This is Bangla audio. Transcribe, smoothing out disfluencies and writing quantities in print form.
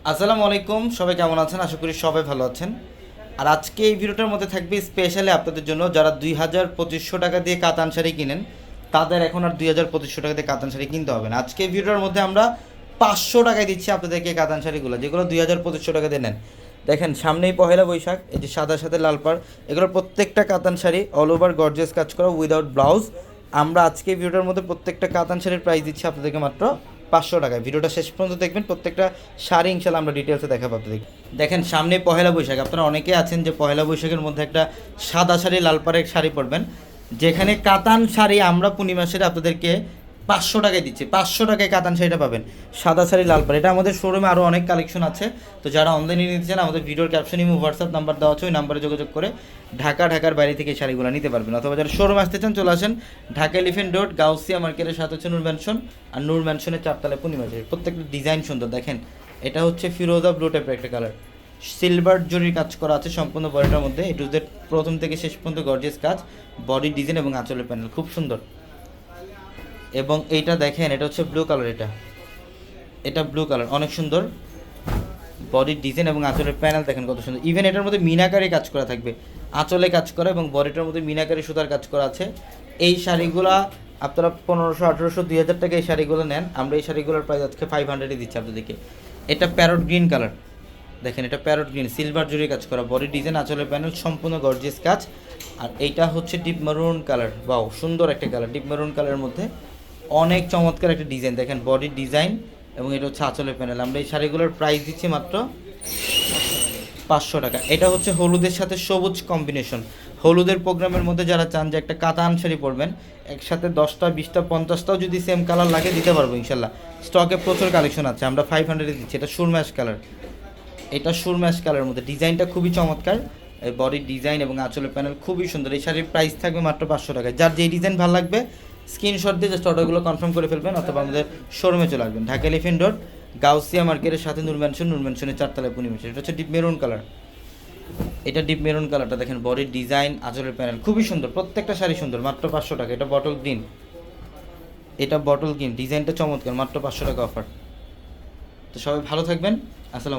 আসসালামু আলাইকুম, সবাই কেমন আছেন? আশা করি সবাই ভালো আছেন। আর আজকে এই ভিডিওটার মধ্যে থাকবে স্পেশালি আপনাদের জন্য যারা ২,২৫০ টাকা দিয়ে কাতান শাড়ি কিনেন, তাদের এখন আর ২,২৫০ টাকা দিয়ে কাতান শাড়ি কিনতে হবে না। আজকে এই ভিডিওটার মধ্যে আমরা ৫০০ টাকায় দিচ্ছি আপনাদেরকে কাতান শাড়িগুলো, যেগুলো ২,২৫০ টাকা দিয়ে নেন। দেখেন, সামনেই পহেলা বৈশাখ, এই যে সাদার সাথে লাল পাড়, এগুলো প্রত্যেকটা কাতান শাড়ি অল ওভার গর্জিয়াস কাজ করা উইদাউট ব্লাউজ। আমরা আজকে এই ভিডিওটার মধ্যে প্রত্যেকটা কাতান শাড়ির প্রাইস দিচ্ছি আপনাদেরকে মাত্র ৫০০ টাকায়। ভিডিওটা শেষ পর্যন্ত দেখবেন, প্রত্যেকটা শাড়ি ইনশাল্লাহ আমরা ডিটেলসে দেখাবো আপনাদেরকে। দেখেন, সামনে পহেলা বৈশাখ, আপনারা অনেকে আছেন যে পহেলা বৈশাখের মধ্যে একটা সাদা শাড়ি লাল পাড়ের শাড়ি পরবেন, যেখানে কাতান শাড়ি আমরা পূর্ণিমাসের আপনাদেরকে ৫০০ টাকায় দিচ্ছি। ৫০০ টাকায় কাতান শাড়িটা পাবেন, সাদা শাড়ি লাল পাড়। এটা আমাদের শোরুমে আরও অনেক কালেকশন আছে, তো যারা অনলাইনে নিতে চান আমাদের ভিডিওর ক্যাপশনে হোয়াটসঅ্যাপ নাম্বার দেওয়া আছে, ওই নাম্বারে যোগাযোগ করে ঢাকার বাইরে থেকে এই শাড়িগুলো নিতে পারবেন। অথবা যারা শোরুমে আসতে চান চলে আসেন, ঢাকা এলিফেন্ট রোড গাউসিয়া মার্কেটের সাথে হচ্ছে নূর ম্যানশন, আর নূর ম্যানশনের 4 তলায় পূর্ণিমাসের। প্রত্যেকটা ডিজাইন সুন্দর। দেখেন, এটা হচ্ছে ফিরোজা ব্লু টাইপের একটা কালার, সিলভার জরির কাজ করা আছে সম্পূর্ণ বডিটার মধ্যে। এ টু জেড প্রথম থেকে শেষ পর্যন্ত গর্জিয়াস কাজ, বডি ডিজাইন এবং আঁচলের প্যানেল খুব সুন্দর। এবং এইটা দেখেন, এটা হচ্ছে ব্লু কালার, এটা ব্লু কালার, অনেক সুন্দর বডির ডিজাইন এবং আঁচলের প্যানেল দেখেন কত সুন্দর। ইভেন এটার মধ্যে মিনাকারি কাজ করা থাকবে, আঁচলে কাজ করা এবং বডিটার মধ্যে মিনাকারি সুতার কাজ করা আছে। এই শাড়িগুলা আপনারা ১৫০০, ১৮০০, ২,০০০ টাকা এই শাড়িগুলো নেন, আমরা এই শাড়িগুলোর প্রাইস আজকে 500-এ দিচ্ছি আপনাদেরকে। এটা প্যারট গ্রিন কালার, দেখেন এটা প্যারট গ্রিন, সিলভার জুড়ে কাজ করা, বডি ডিজাইন, আঁচলের প্যানেল সম্পূর্ণ গর্জিয়াস কাজ। আর এইটা হচ্ছে ডিপ মেরুন কালার, বাও সুন্দর একটা কালার, ডিপ মেরুন কালারের মধ্যে অনেক চমৎকার একটা ডিজাইন। দেখেন বডির ডিজাইন এবং এটা হচ্ছে আঁচলের প্যানেল। আমরা এই শাড়িগুলোর প্রাইস দিচ্ছি মাত্র ৫০০ টাকা। এটা হচ্ছে হলুদের সাথে সবুজ কম্বিনেশন। হলুদের প্রোগ্রামের মধ্যে যারা চান যে একটা কাতান শাড়ি পরবেন, একসাথে 10টা, 20টা, 50টাও যদি সেম কালার লাগে দিতে পারবো ইনশাল্লাহ। স্টকে প্রচুর কালেকশন আছে, আমরা 500-এ দিচ্ছি। এটা সুরম্যাশ কালার, এটা সুরম্যাশ কালারের মধ্যে ডিজাইনটা খুবই চমৎকার, এই বডির ডিজাইন এবং আঁচলের প্যানেল খুবই সুন্দর। এই শাড়ির প্রাইস থাকবে মাত্র ৫০০ টাকায়। যার যেই ডিজাইন ভালো লাগবে স্ক্রিনশট দিয়ে জাস্ট অর্ডারগুলো কনফার্ম করে ফেলবেন, অথবা আমাদের শোরুমে চলে আসবেন, ঢাকা এলিফেন্ট রোড গাউসিয়া মার্কেটের সাথে নূর ম্যানশনের 4 তলায় পূর্ণিমাসের। এটা হচ্ছে ডিপ মেরুন কালার, এটা ডিপ মেরুন কালারটা দেখেন, বডির ডিজাইন, আঁচলের প্যানেল খুবই সুন্দর, প্রত্যেকটা শাড়ি সুন্দর, মাত্র ৫০০ টাকা। এটা বটল গ্রিন, এটা বটল গ্রিন, ডিজাইনটা চমৎকার, মাত্র ৫০০ টাকা অফার। তো সবাই ভালো থাকবেন, আসসালাম।